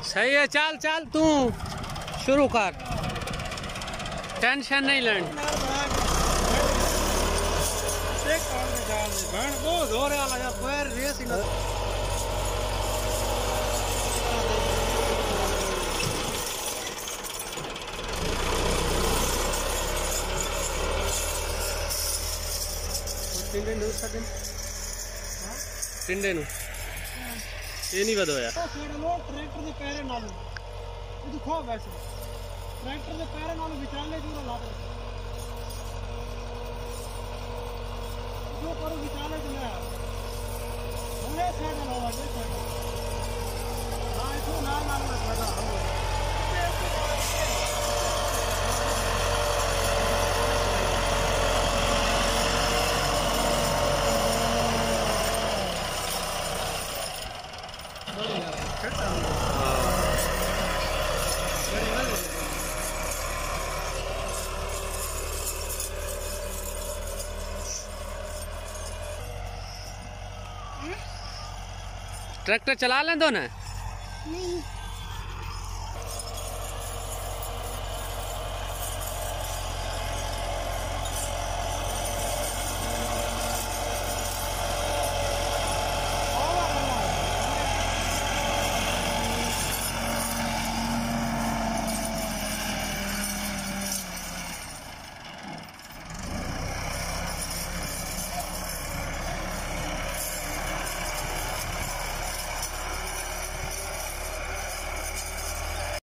सही है, चल चल तू शुरू कर, टेंशन नहीं लेनी। टिंडे नु ये नहीं बदोया ट्रैक्टर के पैरे नाल दिखो, वैसे ट्रैक्टर के पैरे नाल विचाले जो ला दो जो करो विचाले जो है हमने साइड लगा दे साइड हां इसको नाल नाल में फायदा हो। ट्रैक्टर चला लें दो ना? नहीं।